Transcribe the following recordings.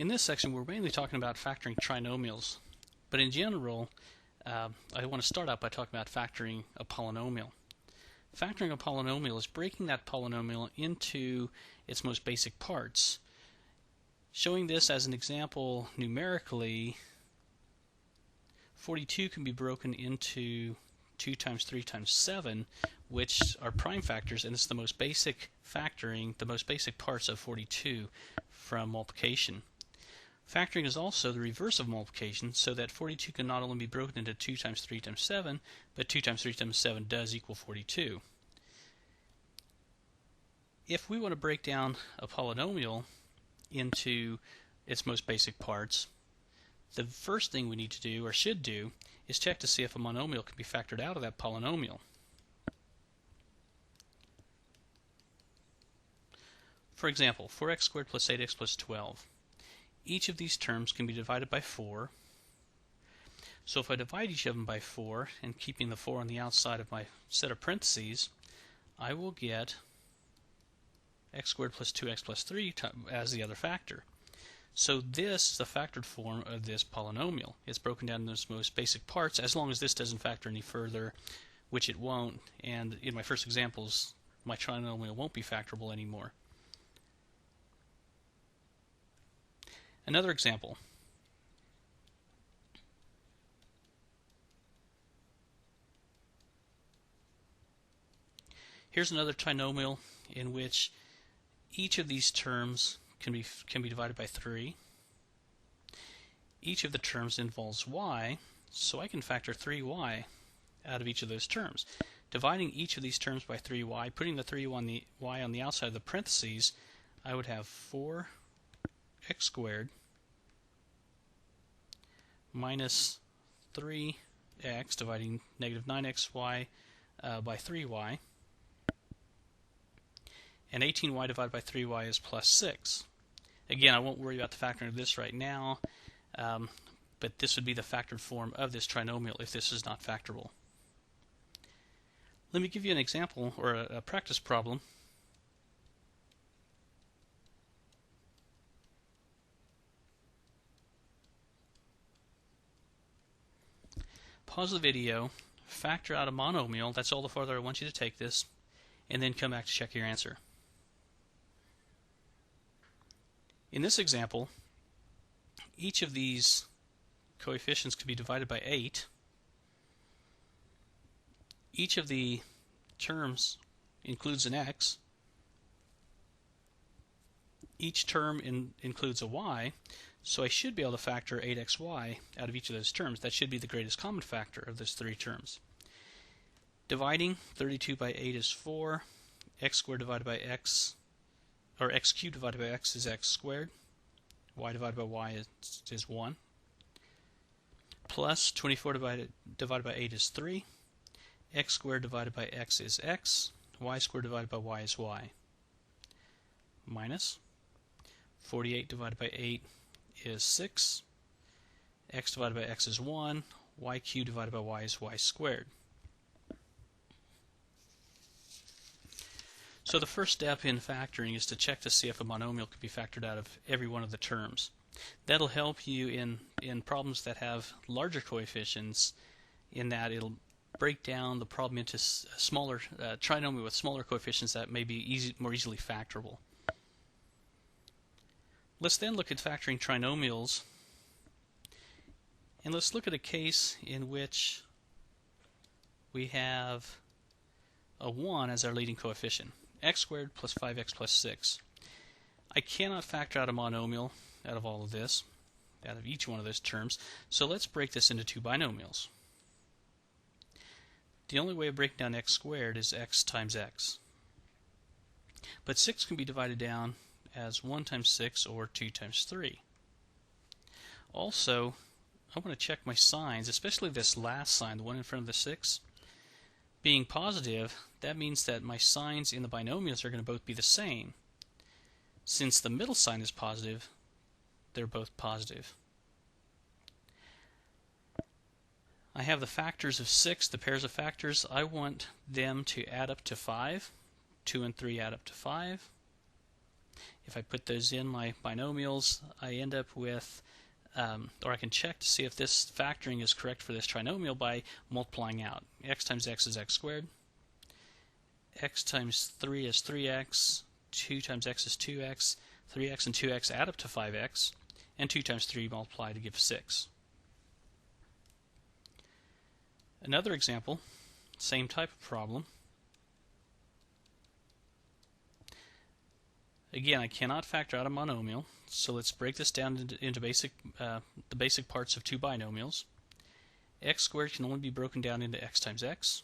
In this section, we're mainly talking about factoring trinomials, but in general, I want to start out by talking about factoring a polynomial. Factoring a polynomial is breaking that polynomial into its most basic parts. Showing this as an example numerically, 42 can be broken into 2 times 3 times 7, which are prime factors, and it's the most basic factoring, the most basic parts of 42 from multiplication. Factoring is also the reverse of multiplication, so that 42 can not only be broken into 2 times 3 times 7, but 2 times 3 times 7 does equal 42. If we want to break down a polynomial into its most basic parts, the first thing we need to do, or should do, is check to see if a monomial can be factored out of that polynomial. For example, 4x squared plus 8x plus 12. Each of these terms can be divided by 4. So if I divide each of them by 4, and keeping the 4 on the outside of my set of parentheses, I will get x squared plus 2x plus 3 as the other factor. So this is the factored form of this polynomial. It's broken down into its most basic parts, as long as this doesn't factor any further, which it won't, and in my first examples, my trinomial won't be factorable anymore. Another example. Here's another trinomial in which each of these terms can be divided by 3. Each of the terms involves y, so I can factor 3y out of each of those terms. Dividing each of these terms by 3y, putting the 3y on the outside of the parentheses, I would have 4x squared minus 3x, dividing negative 9xy by 3y, and 18y divided by 3y is plus 6. Again, I won't worry about the factoring of this right now, but this would be the factored form of this trinomial if this is not factorable. Let me give you an example, or a practice problem. Pause the video, factor out a monomial, that's all the farther I want you to take this, and then come back to check your answer. In this example, each of these coefficients can be divided by 8. Each of the terms includes an x. Each term includes a y, so I should be able to factor 8xy out of each of those terms. That should be the greatest common factor of those 3 terms. Dividing 32 by 8 is 4. X squared divided by x, or x cubed divided by x is x squared. Y divided by y is 1. Plus 24 divided by 8 is 3. X squared divided by x is x. Y squared divided by y is y. Minus 48 divided by 8 is 6. X divided by x is 1. Y cubed divided by y is y squared. So the first step in factoring is to check to see if a monomial can be factored out of every one of the terms. That'll help you in problems that have larger coefficients, in that it'll break down the problem into smaller trinomial with smaller coefficients that may be more easily factorable. Let's then look at factoring trinomials, and let's look at a case in which we have a 1 as our leading coefficient. X squared plus 5x plus 6. I cannot factor out a monomial out of all of this, out of each one of those terms, so let's break this into 2 binomials. The only way of breaking down x squared is x times x. But 6 can be divided down as 1 times 6 or 2 times 3. Also, I want to check my signs, especially this last sign, the one in front of the 6. Being positive, that means that my signs in the binomials are going to both be the same. Since the middle sign is positive, they're both positive. I have the factors of 6, the pairs of factors. I want them to add up to 5. 2 and 3 add up to 5. If I put those in my binomials, I end up with, or I can check to see if this factoring is correct for this trinomial by multiplying out. X times x is x squared, x times 3 is 3x, 2 times x is 2x, 3x and 2x add up to 5x, and 2 times 3 multiply to give 6. Another example, same type of problem. Again, I cannot factor out a monomial, so let's break this down into the basic parts of two binomials. X squared can only be broken down into x times x.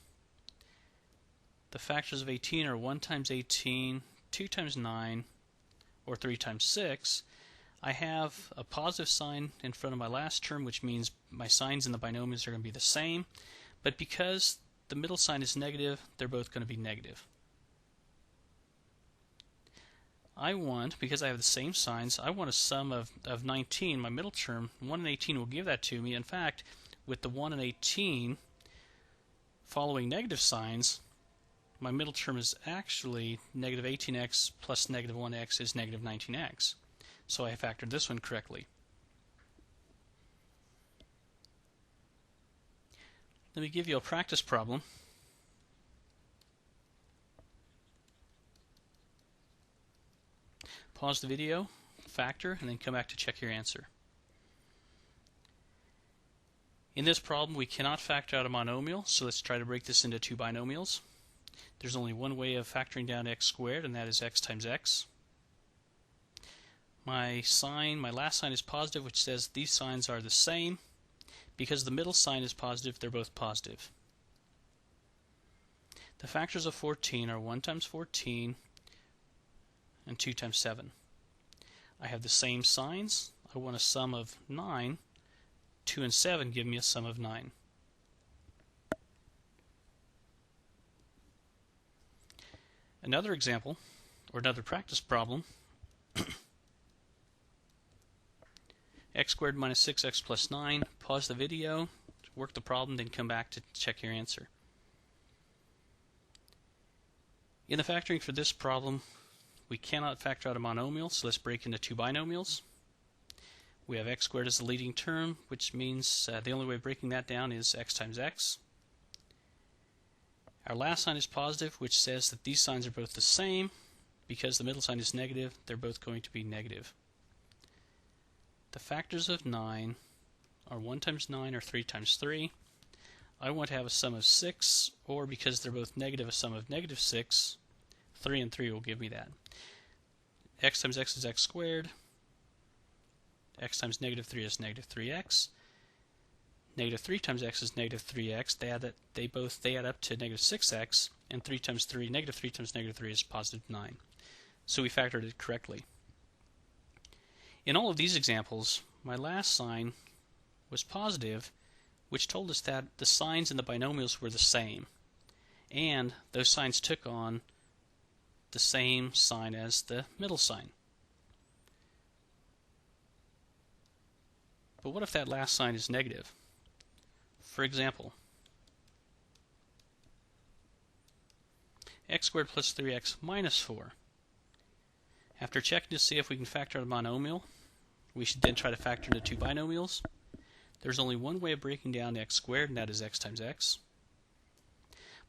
The factors of 18 are 1 times 18, 2 times 9, or 3 times 6. I have a positive sign in front of my last term, which means my signs in the binomials are going to be the same, but because the middle sign is negative, they're both going to be negative. I want, because I have the same signs, I want a sum of 19, my middle term. 1 and 18 will give that to me. In fact, with the 1 and 18 following negative signs, my middle term is actually negative 18x plus negative 1x is negative 19x. So I factored this one correctly. Let me give you a practice problem. Pause the video, factor, and then come back to check your answer. In this problem, we cannot factor out a monomial, so let's try to break this into two binomials. There's only one way of factoring down x squared, and that is x times x. My last sign is positive, which says these signs are the same. Because the middle sign is positive, they're both positive. The factors of 14 are 1 times 14 and 2 times 7. I have the same signs. I want a sum of 9. 2 and 7 give me a sum of 9. Another example, or another practice problem, x squared minus 6x plus 9. Pause the video, work the problem, then come back to check your answer. In the factoring for this problem, we cannot factor out a monomial, so let's break into two binomials. We have x squared as the leading term, which means the only way of breaking that down is x times x. Our last sign is positive, which says that these signs are both the same. Because the middle sign is negative, they're both going to be negative. The factors of 9 are 1 times 9 or 3 times 3. I want to have a sum of 6, or because they're both negative, a sum of negative 6. 3 and 3 will give me that. X times x is x squared. X times negative 3 is negative 3x. Negative 3 times x is negative 3x. They add up to negative 6x, and 3 times 3, negative 3 times negative 3 is positive 9. So we factored it correctly. In all of these examples, my last sign was positive, which told us that the signs in the binomials were the same, and those signs took on the same sign as the middle sign. But what if that last sign is negative? For example, x squared plus 3x minus 4. After checking to see if we can factor out a monomial, we should then try to factor into two binomials. There's only one way of breaking down x squared, and that is x times x.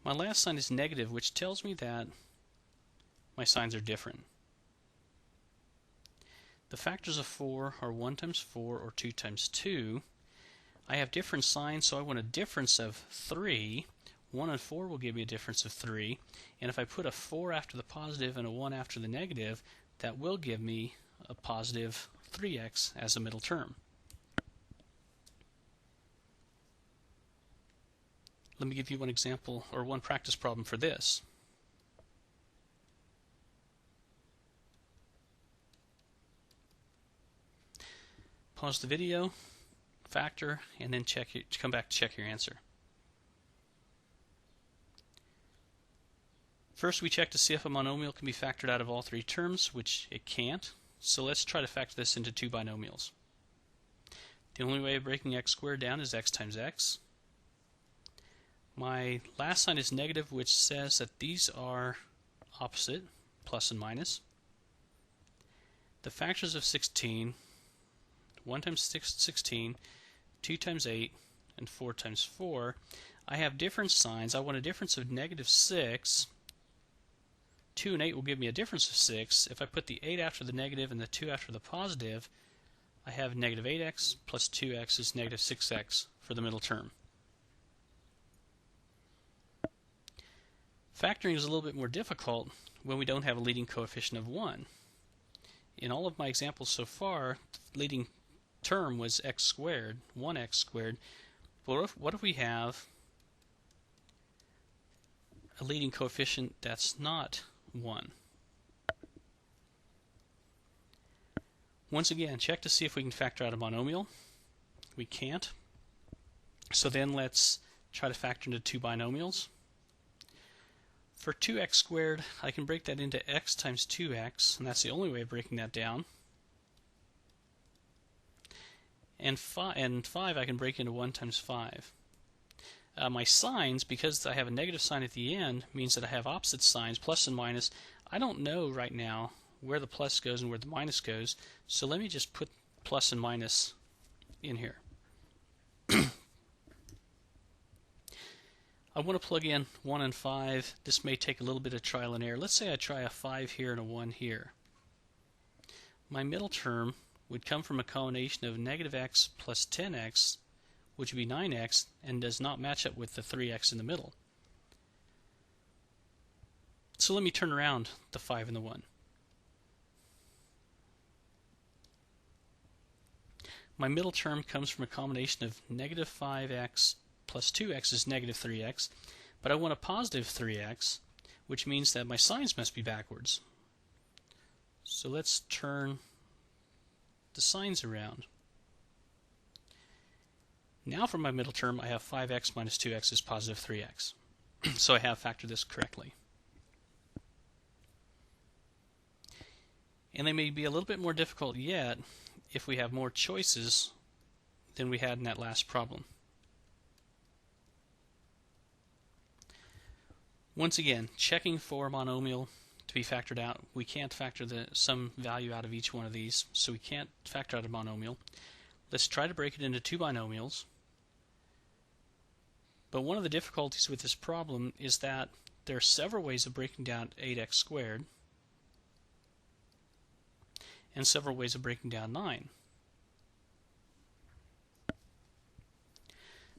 My last sign is negative, which tells me that my signs are different. The factors of 4 are 1 times 4 or 2 times 2. I have different signs, so I want a difference of 3. 1 and 4 will give me a difference of 3. And if I put a 4 after the positive and a 1 after the negative, that will give me a positive 3x as a middle term. Let me give you one example, or one practice problem for this. Pause the video, factor, and then come back to check your answer. First, we check to see if a monomial can be factored out of all three terms, which it can't. So let's try to factor this into two binomials. The only way of breaking x squared down is x times x. My last sign is negative, which says that these are opposite, plus and minus. the factors of 16, 1 times 16, 2 times 8, and 4 times 4, I have difference signs. I want a difference of negative 6. 2 and 8 will give me a difference of 6. If I put the 8 after the negative and the 2 after the positive, I have negative 8x plus 2x is negative 6x for the middle term. Factoring is a little bit more difficult when we don't have a leading coefficient of 1. In all of my examples so far, the leading term was x squared, 1x squared. But what if we have a leading coefficient that's not 1? Once again, check to see if we can factor out a monomial. We can't. So then let's try to factor into two binomials. For 2x squared, I can break that into x times 2x, and that's the only way of breaking that down. And 5 I can break into 1 times 5. My signs, because I have a negative sign at the end, means that I have opposite signs, plus and minus. I don't know right now where the plus goes and where the minus goes, so let me just put plus and minus in here. I want to plug in 1 and 5. This may take a little bit of trial and error. Let's say I try a 5 here and a 1 here. My middle term would come from a combination of negative x plus 10x, which would be 9x, and does not match up with the 3x in the middle. So let me turn around the 5 and the 1. My middle term comes from a combination of negative 5x plus 2x is negative 3x, but I want a positive 3x, which means that my signs must be backwards. So let's turn the signs around. Now for my middle term, I have 5x minus 2x is positive 3x. So I have factored this correctly. And they may be a little bit more difficult yet if we have more choices than we had in that last problem. Once again, checking for monomial to be factored out. We can't factor some value out of each one of these, so we can't factor out a monomial. Let's try to break it into two binomials. But one of the difficulties with this problem is that there are several ways of breaking down 8x squared and several ways of breaking down 9.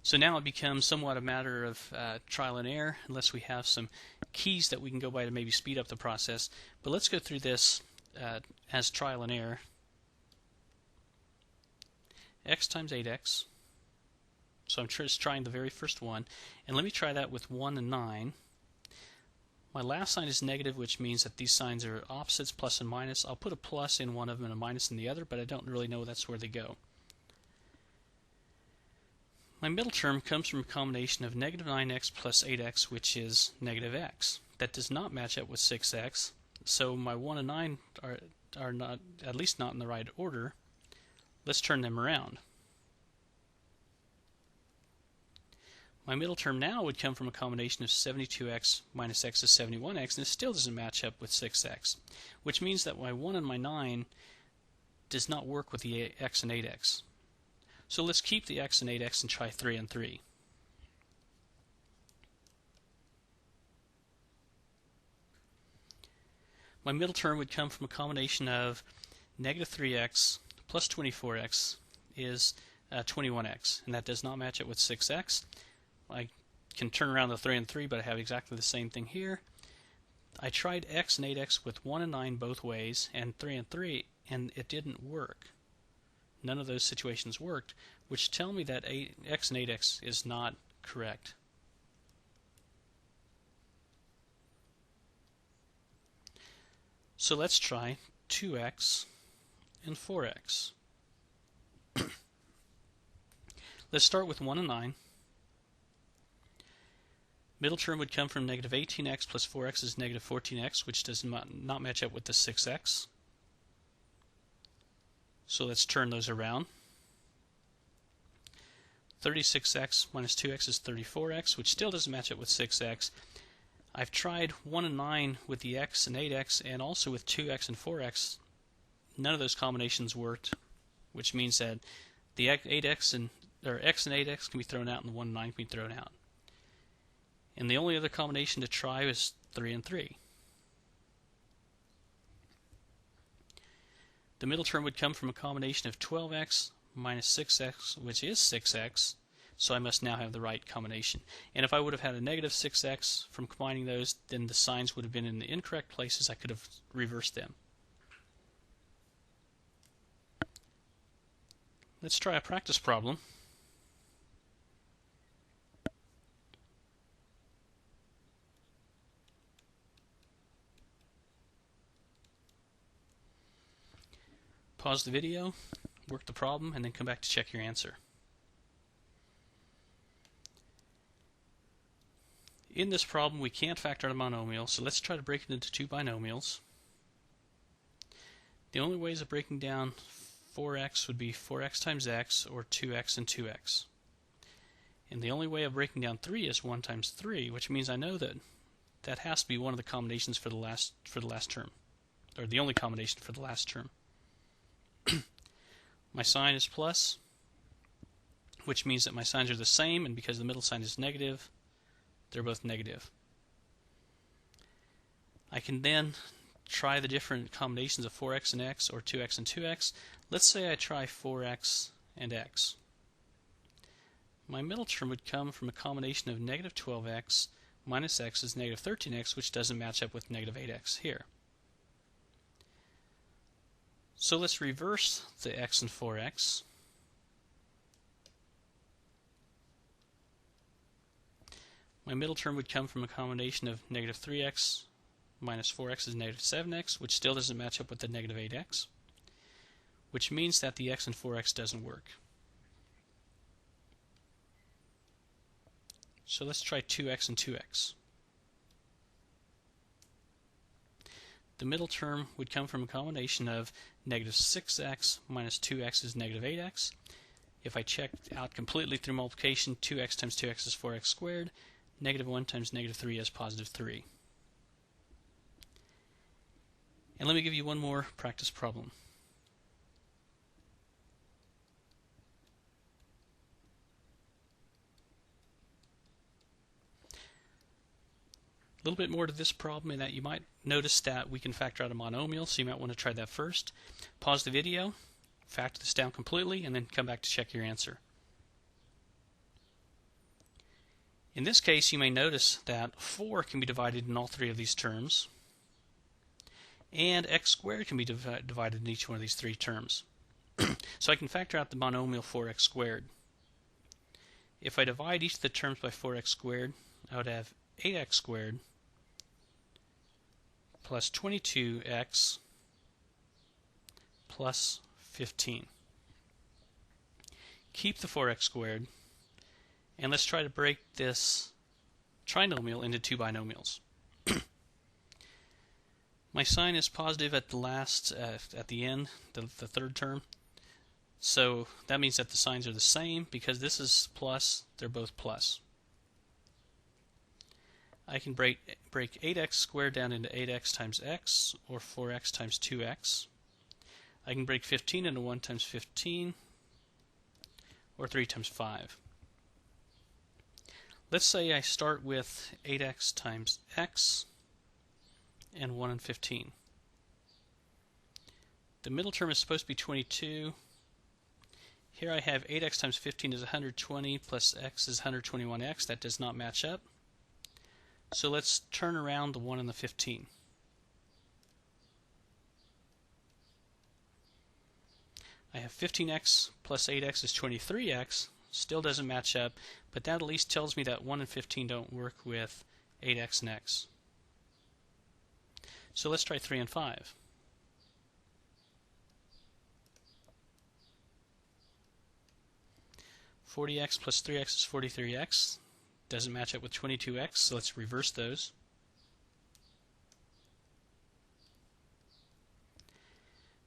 So now it becomes somewhat a matter of trial and error, unless we have some keys that we can go by to maybe speed up the process. But let's go through this as trial and error. X times 8x. So I'm just trying the very first one. And let me try that with 1 and 9. My last sign is negative, which means that these signs are opposites, plus and minus. I'll put a plus in one of them and a minus in the other, but I don't really know that's where they go. My middle term comes from a combination of negative 9x plus 8x, which is negative x. That does not match up with 6x, so my 1 and 9 are not, at least not in the right order. Let's turn them around. My middle term now would come from a combination of 72x minus x is 71x, and it still doesn't match up with 6x, which means that my 1 and my 9 does not work with the x and 8x. So let's keep the x and 8x and try 3 and 3. My middle term would come from a combination of negative 3x plus 24x is 21x, and that does not match up with 6x. I can turn around the 3 and 3, but I have exactly the same thing here. I tried x and 8x with 1 and 9 both ways, and 3 and 3, and it didn't work. None of those situations worked, which tell me that x and 8x is not correct. So let's try 2x and 4x. Let's start with 1 and 9. Middle term would come from negative 18x plus 4x is negative 14x, which does not match up with the 6x. So let's turn those around. 36x minus 2x is 34x, which still doesn't match up with 6x. I've tried 1 and 9 with the x and 8x, and also with 2x and 4x. none of those combinations worked, which means that the 8x and x and 8x can be thrown out and the 1 and 9 can be thrown out. And the only other combination to try is 3 and 3. The middle term would come from a combination of 12x minus 6x, which is 6x, so I must now have the right combination. And if I would have had a negative 6x from combining those, then the signs would have been in the incorrect places. I could have reversed them. Let's try a practice problem. Pause the video, work the problem, and then come back to check your answer. In this problem, we can't factor out a monomial, so let's try to break it into two binomials. The only ways of breaking down 4x would be 4x times x, or 2x and 2x. And the only way of breaking down 3 is 1 times 3, which means I know that that has to be one of the combinations for the last term, or the only combination for the last term. My sign is plus, which means that my signs are the same, and because the middle sign is negative, they're both negative. I can then try the different combinations of 4x and x, or 2x and 2x. Let's say I try 4x and x. My middle term would come from a combination of negative 12x minus x is negative 13x, which doesn't match up with negative 8x here. So let's reverse the x and 4x. My middle term would come from a combination of negative 3x minus 4x is negative 7x, which still doesn't match up with the negative 8x, which means that the x and 4x doesn't work. So let's try 2x and 2x. The middle term would come from a combination of negative 6x minus 2x is negative 8x. If I check out completely through multiplication, 2x times 2x is 4x squared. Negative 1 times negative 3 is positive 3. And let me give you one more practice problem. A little bit more to this problem in that you might notice that we can factor out a monomial, so you might want to try that first. Pause the video, factor this down completely, and then come back to check your answer. In this case, you may notice that 4 can be divided in all three of these terms, and x squared can be divided in each one of these three terms. So I can factor out the monomial 4x squared. If I divide each of the terms by 4x squared, I would have 8x squared plus 22x plus 15. Keep the 4x squared, and let's try to break this trinomial into two binomials. My sign is positive at the end, the third term, so that means that the signs are the same. Because this is plus, they're both plus. I can break 8x squared down into 8x times x, or 4x times 2x. I can break 15 into 1 times 15, or 3 times 5. Let's say I start with 8x times x and 1 and 15. The middle term is supposed to be 22. Here I have 8x times 15 is 120 plus x is 121x. That does not match up. So let's turn around the 1 and the 15. I have 15x plus 8x is 23x. Still doesn't match up, but that at least tells me that 1 and 15 don't work with 8x and x. So let's try 3 and 5. $40x plus 3x is 43x. Doesn't match up with 22x, so let's reverse those.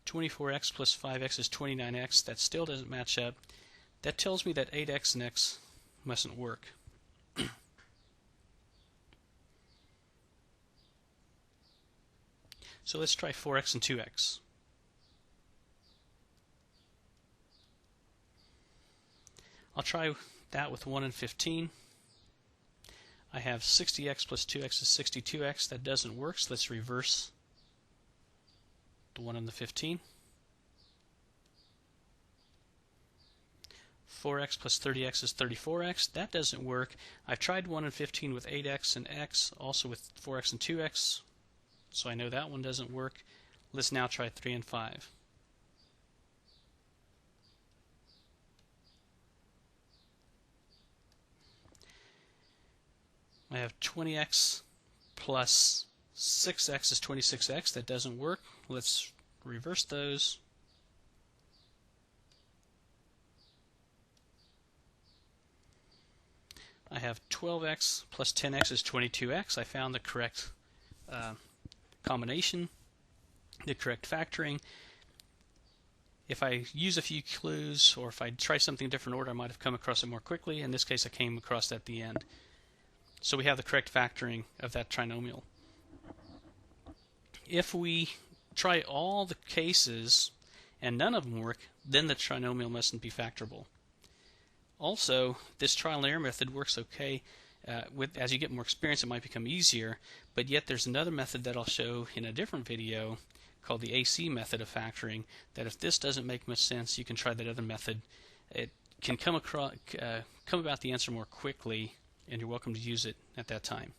$24x plus 5x is 29x. That still doesn't match up. That tells me that 8x and x mustn't work. So let's try 4x and 2x. I'll try that with 1 and 15. I have 60x plus 2x is 62x. That doesn't work, so let's reverse the 1 and the 15. 4x plus 30x is 34x. That doesn't work. I've tried 1 and 15 with 8x and x, also with 4x and 2x, so I know that one doesn't work. Let's now try 3 and 5. I have 20x plus 6x is 26x. That doesn't work. Let's reverse those. I have 12x plus 10x is 22x. I found the correct combination, the correct factoring. If I use a few clues, or if I try something in a different order, I might have come across it more quickly. In this case, I came across it at the end. So we have the correct factoring of that trinomial. If we try all the cases and none of them work, then the trinomial mustn't be factorable. Also, this trial and error method works okay. As you get more experience, it might become easier, but yet there's another method that I'll show in a different video called the AC method of factoring, that if this doesn't make much sense, you can try that other method. It can come about the answer more quickly, and you're welcome to use it at that time.